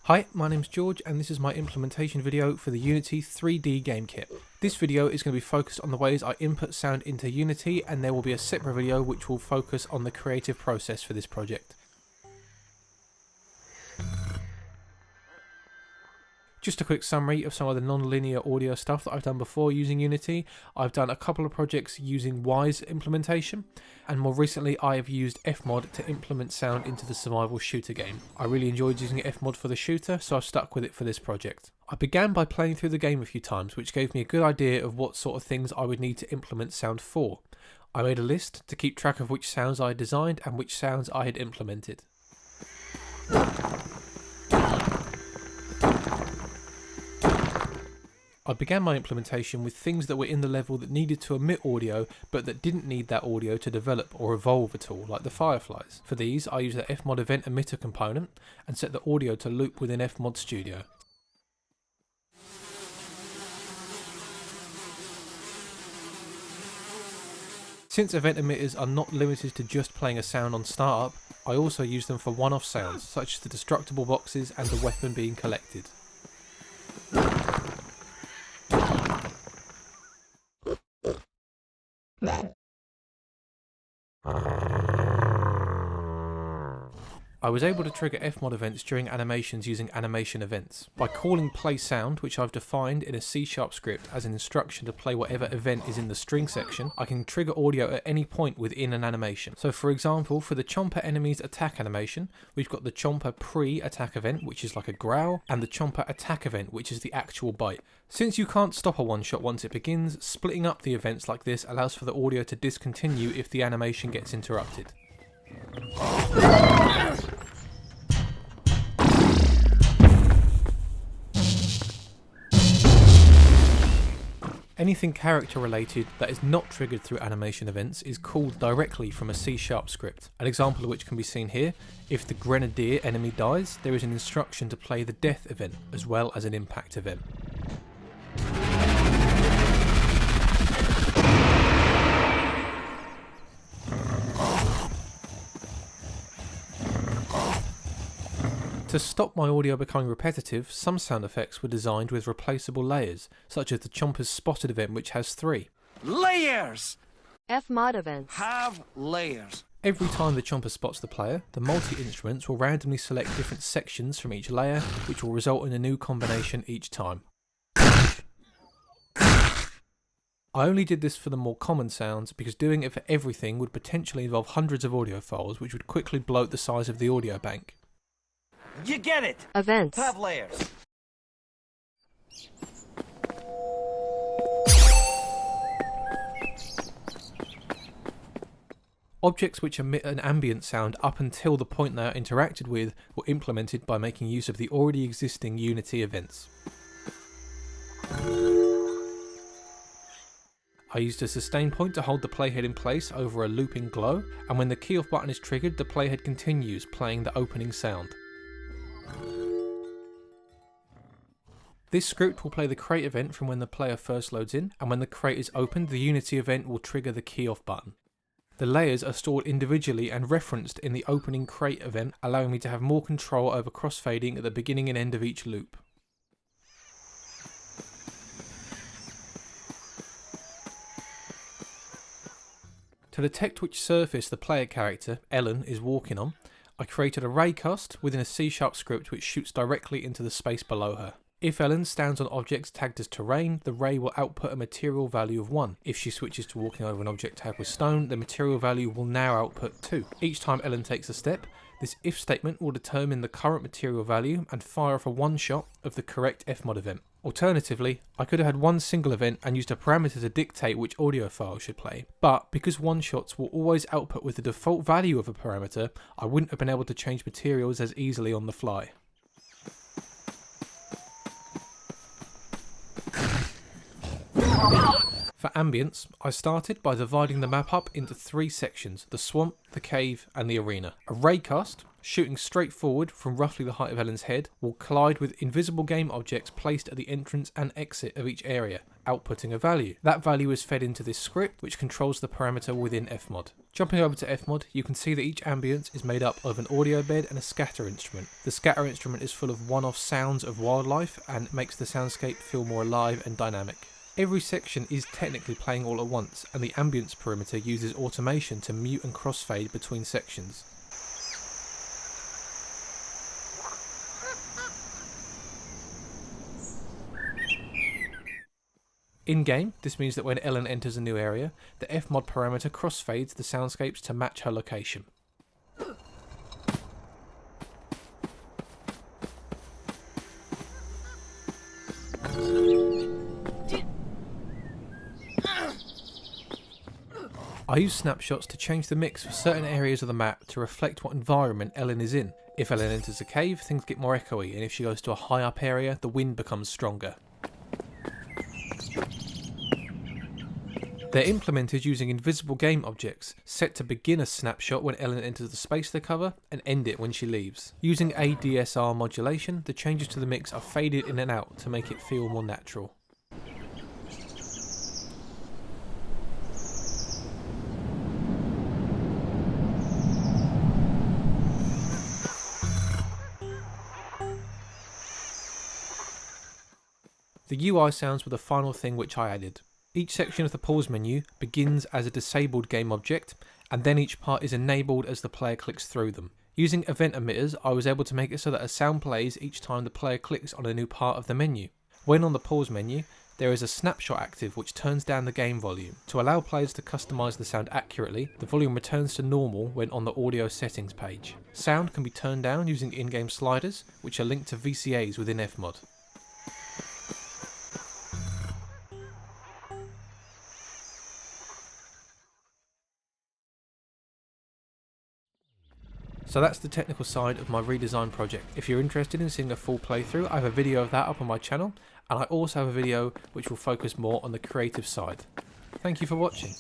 Hi, my name's George and this is my implementation video for the Unity 3D game kit. This video is going to be focused on the ways I input sound into Unity, and there will be a separate video which will focus on the creative process for this project. Just a quick summary of some of the non-linear audio stuff that I've done before using Unity. I've done a couple of projects using Wise implementation, and more recently I have used FMOD to implement sound into the survival shooter game. I really enjoyed using FMOD for the shooter, so I've stuck with it for this project. I began by playing through the game a few times, which gave me a good idea of what sort of things I would need to implement sound for. I made a list to keep track of which sounds I had designed and which sounds I had implemented. I began my implementation with things that were in the level that needed to emit audio but that didn't need that audio to develop or evolve at all, like the fireflies. For these I used the FMOD event emitter component and set the audio to loop within FMOD Studio. Since event emitters are not limited to just playing a sound on startup, I also use them for one-off sounds such as the destructible boxes and the weapon being collected. I was able to trigger FMOD events during animations using animation events. By calling play sound, which I've defined in a C# script as an instruction to play whatever event is in the string section, I can trigger audio at any point within an animation. So for example, for the Chomper enemy's attack animation, we've got the Chomper pre-attack event, which is like a growl, and the Chomper attack event, which is the actual bite. Since you can't stop a one-shot once it begins, splitting up the events like this allows for the audio to discontinue if the animation gets interrupted. Anything character related that is not triggered through animation events is called directly from a C# script. An example of which can be seen here. If the Grenadier enemy dies, there is an instruction to play the death event as well as an impact event. To stop my audio becoming repetitive, some sound effects were designed with replaceable layers, such as the Chomper's spotted event, which has 3. Layers! FMOD events have layers. Every time the Chomper spots the player, the multi-instruments will randomly select different sections from each layer, which will result in a new combination each time. I only did this for the more common sounds because doing it for everything would potentially involve hundreds of audio files, which would quickly bloat the size of the audio bank. You get it! events Have layers. Objects which emit an ambient sound up until the point they are interacted with were implemented by making use of the already existing Unity events. I used a sustain point to hold the playhead in place over a looping glow, and when the key off button is triggered, the playhead continues playing the opening sound. This script will play the crate event from when the player first loads in, and when the crate is opened, the Unity event will trigger the key off button. The layers are stored individually and referenced in the opening crate event, allowing me to have more control over crossfading at the beginning and end of each loop. To detect which surface the player character, Ellen, is walking on, I created a Raycast within a C# script which shoots directly into the space below her. If Ellen stands on objects tagged as terrain, the ray will output a material value of 1. If she switches to walking over an object tagged with stone, the material value will now output 2. Each time Ellen takes a step, this if statement will determine the current material value and fire off a one-shot of the correct FMOD event. Alternatively, I could have had one single event and used a parameter to dictate which audio file should play, but because one-shots will always output with the default value of a parameter, I wouldn't have been able to change materials as easily on the fly. For Ambience, I started by dividing the map up into 3 sections: the swamp, the cave and the arena. A raycast, shooting straight forward from roughly the height of Ellen's head, will collide with invisible game objects placed at the entrance and exit of each area, outputting a value. That value is fed into this script, which controls the parameter within FMOD. Jumping over to FMOD, you can see that each ambience is made up of an audio bed and a scatter instrument. The scatter instrument is full of one-off sounds of wildlife and makes the soundscape feel more alive and dynamic. Every section is technically playing all at once, and the ambience perimeter uses automation to mute and crossfade between sections. In-game, this means that when Ellen enters a new area, the FMOD parameter crossfades the soundscapes to match her location. I use snapshots to change the mix for certain areas of the map to reflect what environment Ellen is in. If Ellen enters a cave, things get more echoey, and if she goes to a high up area, the wind becomes stronger. They're implemented using invisible game objects, set to begin a snapshot when Ellen enters the space they cover, and end it when she leaves. Using ADSR modulation, the changes to the mix are faded in and out to make it feel more natural. The UI sounds were the final thing which I added. Each section of the pause menu begins as a disabled game object, and then each part is enabled as the player clicks through them. Using event emitters, I was able to make it so that a sound plays each time the player clicks on a new part of the menu. When on the pause menu, there is a snapshot active which turns down the game volume. To allow players to customise the sound accurately, the volume returns to normal when on the audio settings page. Sound can be turned down using in-game sliders, which are linked to VCAs within FMOD. So that's the technical side of my redesign project. If you're interested in seeing a full playthrough, I have a video of that up on my channel, and I also have a video which will focus more on the creative side. Thank you for watching.